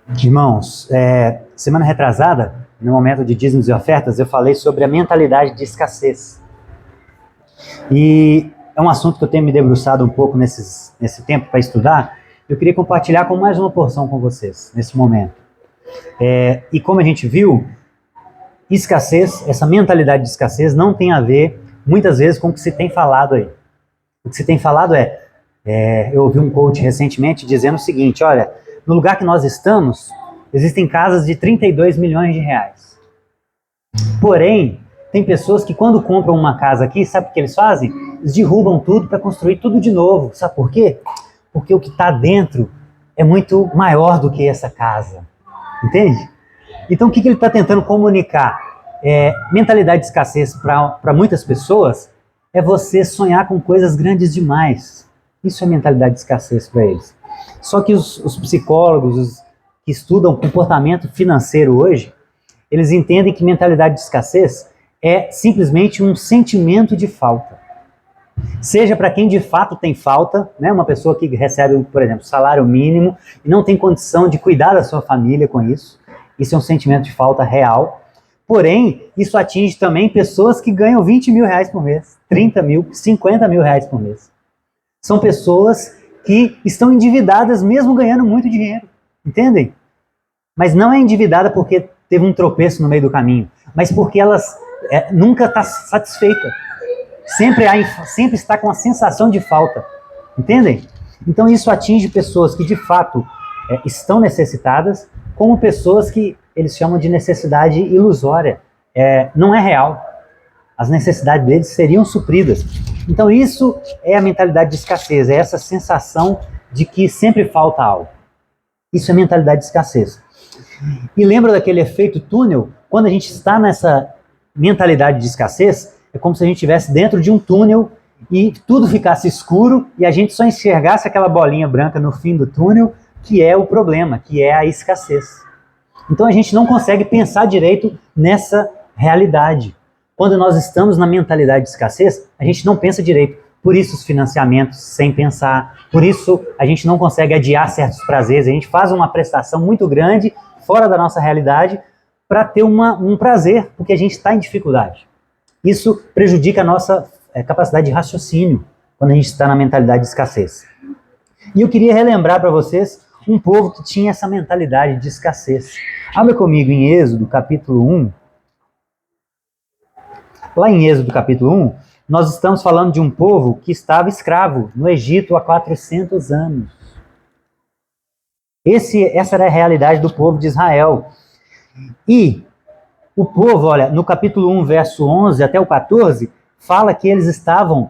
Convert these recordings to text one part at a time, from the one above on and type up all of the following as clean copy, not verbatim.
Irmãos, semana retrasada, no momento de dízimos e ofertas, eu falei sobre a mentalidade de escassez. E é um assunto que eu tenho me debruçado um pouco nesse tempo para estudar. Eu queria compartilhar com mais uma porção com vocês, nesse momento. E como a gente viu, escassez, essa mentalidade de escassez não tem a ver, muitas vezes, com o que se tem falado aí. O que se tem falado eu ouvi um coach recentemente dizendo o seguinte: olha, no lugar que nós estamos, existem casas de 32 milhões de reais. Porém, tem pessoas que quando compram uma casa aqui, sabe o que eles fazem? Eles derrubam tudo para construir tudo de novo. Sabe por quê? Porque o que está dentro é muito maior do que essa casa. Entende? Então, o que ele está tentando comunicar? Mentalidade de escassez para muitas pessoas é você sonhar com coisas grandes demais. Isso é mentalidade de escassez para eles. Só que os psicólogos, os que estudam comportamento financeiro hoje, eles entendem que mentalidade de escassez é simplesmente um sentimento de falta. Seja para quem de fato tem falta, né? Uma pessoa que recebe, por exemplo, salário mínimo e não tem condição de cuidar da sua família com isso. Isso é um sentimento de falta real. Porém, isso atinge também pessoas que ganham 20 mil reais por mês, 30 mil, 50 mil reais por mês. São pessoas que estão endividadas mesmo ganhando muito dinheiro, entendem? Mas não é endividada porque teve um tropeço no meio do caminho, mas porque elas nunca está satisfeita. Sempre está com a sensação de falta, entendem? Então isso atinge pessoas que de fato estão necessitadas, como pessoas que eles chamam de necessidade ilusória. Não é real. As necessidades deles seriam supridas. Então isso é a mentalidade de escassez, é essa sensação de que sempre falta algo. Isso é mentalidade de escassez. E lembra daquele efeito túnel? Quando a gente está nessa mentalidade de escassez, é como se a gente estivesse dentro de um túnel e tudo ficasse escuro e a gente só enxergasse aquela bolinha branca no fim do túnel, que é o problema, que é a escassez. Então a gente não consegue pensar direito nessa realidade. Quando nós estamos na mentalidade de escassez, a gente não pensa direito. Por isso os financiamentos sem pensar, por isso a gente não consegue adiar certos prazeres, a gente faz uma prestação muito grande fora da nossa realidade para ter um prazer, porque a gente está em dificuldade. Isso prejudica a nossa capacidade de raciocínio quando a gente está na mentalidade de escassez. E eu queria relembrar para vocês um povo que tinha essa mentalidade de escassez. Abra comigo em Êxodo, capítulo 1. Lá em Êxodo, capítulo 1, nós estamos falando de um povo que estava escravo no Egito há 400 anos. Essa era a realidade do povo de Israel. E o povo, olha, no capítulo 1, verso 11 até o 14, fala que eles estavam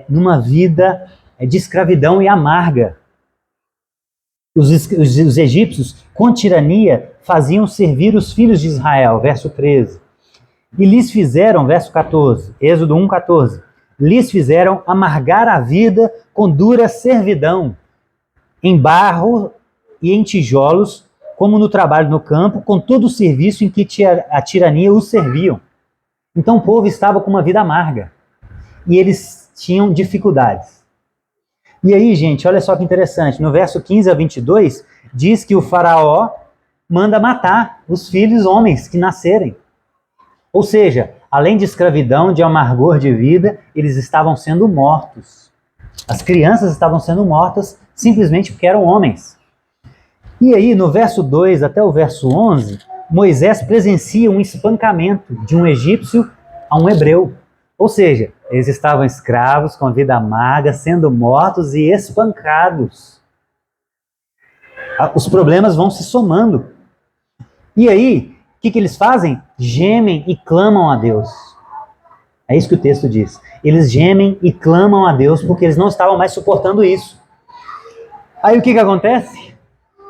numa vida de escravidão e amarga. Os egípcios, com tirania, faziam servir os filhos de Israel, verso 13. E lhes fizeram, verso 14, Êxodo 1, 14, lhes fizeram amargar a vida com dura servidão, em barro e em tijolos, como no trabalho no campo, com todo o serviço em que a tirania os serviam. Então o povo estava com uma vida amarga, e eles tinham dificuldades. E aí, gente, olha só que interessante, no verso 15 a 22, diz que o faraó manda matar os filhos homens que nascerem. Ou seja, além de escravidão, de amargor de vida, eles estavam sendo mortos. As crianças estavam sendo mortas simplesmente porque eram homens. E aí, no verso 2 até o verso 11, Moisés presencia um espancamento de um egípcio a um hebreu. Ou seja, eles estavam escravos, com a vida amarga, sendo mortos e espancados. Os problemas vão se somando. E aí, o que eles fazem? Gemem e clamam a Deus. É isso que o texto diz. Eles gemem e clamam a Deus porque eles não estavam mais suportando isso. Aí o que acontece?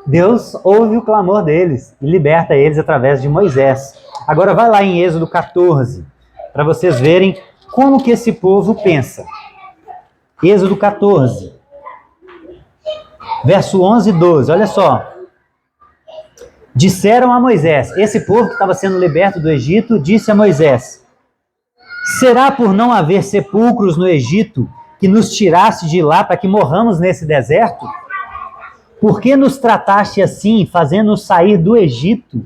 Deus ouve o clamor deles e liberta eles através de Moisés. Agora vai lá em Êxodo 14, para vocês verem como que esse povo pensa. Êxodo 14, verso 11 e 12, olha só. Disseram a Moisés, esse povo que estava sendo liberto do Egito, disse a Moisés: será por não haver sepulcros no Egito que nos tiraste de lá para que morramos nesse deserto? Por que nos trataste assim, fazendo-nos sair do Egito?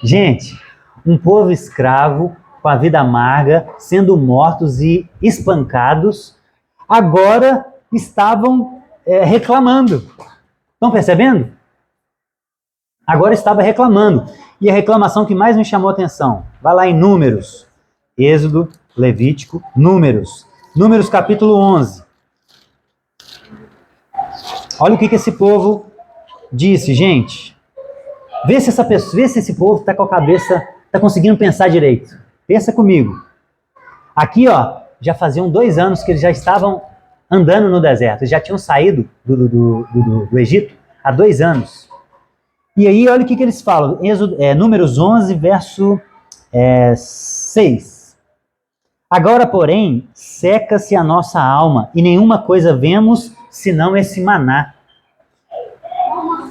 Gente, um povo escravo, com a vida amarga, sendo mortos e espancados, agora estavam reclamando. Estão percebendo? Agora estava reclamando. E a reclamação que mais me chamou a atenção, vai lá em Números, Êxodo, Levítico, Números. Números capítulo 11. Olha o que esse povo disse, gente. Vê se esse povo está com a cabeça, está conseguindo pensar direito. Pensa comigo. Aqui, ó, já faziam 2 anos que eles já estavam andando no deserto. Eles já tinham saído do Egito há 2 anos. E aí, olha o que eles falam. Números 11, verso 6. Agora, porém, seca-se a nossa alma, e nenhuma coisa vemos, senão esse maná.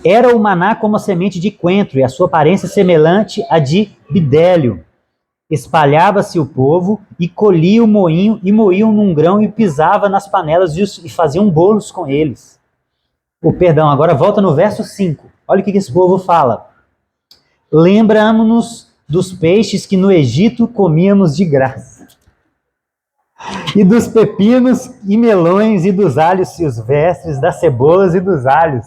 Era o maná como a semente de coentro, e a sua aparência semelhante à de bidélio. Espalhava-se o povo, e colhia o moinho, e moíam num grão, e pisava nas panelas, e faziam bolos com eles. Perdão, agora volta no verso 5. Olha o que esse povo fala. Lembramos-nos dos peixes que no Egito comíamos de graça, e dos pepinos e melões, e dos alhos silvestres, das cebolas e dos alhos.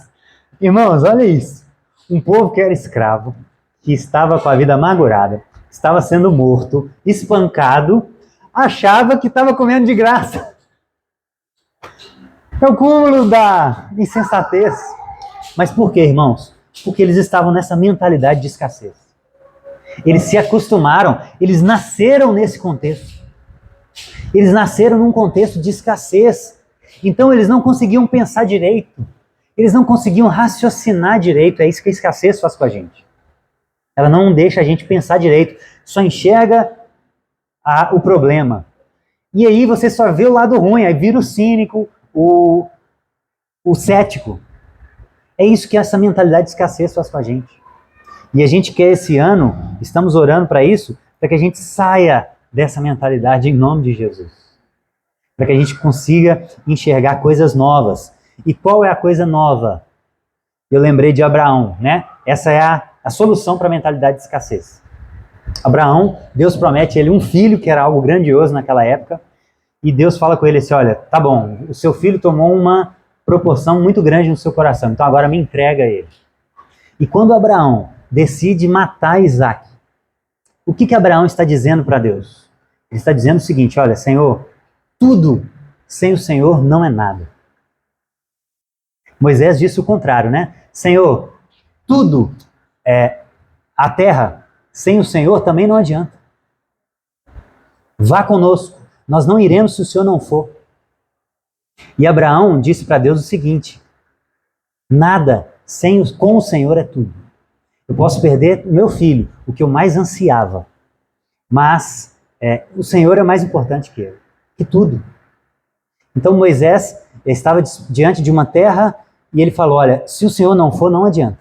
Irmãos, olha isso. Um povo que era escravo, que estava com a vida amargurada, estava sendo morto, espancado, achava que estava comendo de graça. É o cúmulo da insensatez. Mas por quê, irmãos? Porque eles estavam nessa mentalidade de escassez. Eles se acostumaram, eles nasceram nesse contexto. Eles nasceram num contexto de escassez. Então eles não conseguiam pensar direito. Eles não conseguiam raciocinar direito. É isso que a escassez faz com a gente. Ela não deixa a gente pensar direito. Só enxerga o problema. E aí você só vê o lado ruim. Aí vira o cínico, o cético. É isso que essa mentalidade de escassez faz com a gente. E a gente quer esse ano, estamos orando para isso, para que a gente saia dessa mentalidade em nome de Jesus. Para que a gente consiga enxergar coisas novas. E qual é a coisa nova? Eu lembrei de Abraão, né? Essa é a solução para a mentalidade de escassez. Abraão, Deus promete a ele um filho, que era algo grandioso naquela época, e Deus fala com ele assim, olha, tá bom, o seu filho tomou uma proporção muito grande no seu coração, então agora me entrega ele. E quando Abraão decide matar Isaac, o que Abraão está dizendo para Deus? Ele está dizendo o seguinte, olha, Senhor, tudo sem o Senhor não é nada. Moisés disse o contrário, né? Senhor, tudo, a terra, sem o Senhor também não adianta. Vá conosco, nós não iremos se o Senhor não for. E Abraão disse para Deus o seguinte, nada com o Senhor é tudo. Eu posso perder o meu filho, o que eu mais ansiava, mas o Senhor é mais importante que tudo. Então Moisés estava diante de uma terra e ele falou, olha, se o Senhor não for, não adianta.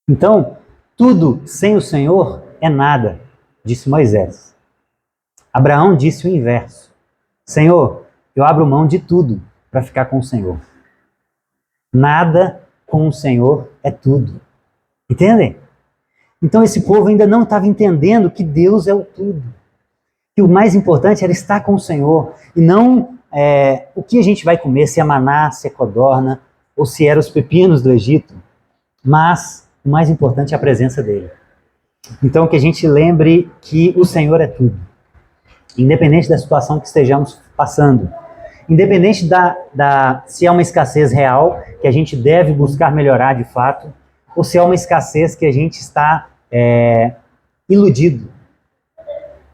Então, tudo sem o Senhor é nada, disse Moisés. Abraão disse o inverso. Senhor, eu abro mão de tudo para ficar com o Senhor. Nada com o Senhor é tudo. Entendem? Então esse povo ainda não estava entendendo que Deus é o tudo. Que o mais importante era estar com o Senhor. E não o que a gente vai comer, se é maná, se é codorna, ou se eram os pepinos do Egito. Mas o mais importante é a presença dele. Então que a gente lembre que o Senhor é tudo. Independente da situação que estejamos passando. Independente se é uma escassez real, que a gente deve buscar melhorar de fato, ou se é uma escassez que a gente está iludido.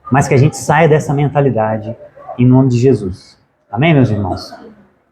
Mas que a gente saia dessa mentalidade em nome de Jesus. Amém, meus irmãos?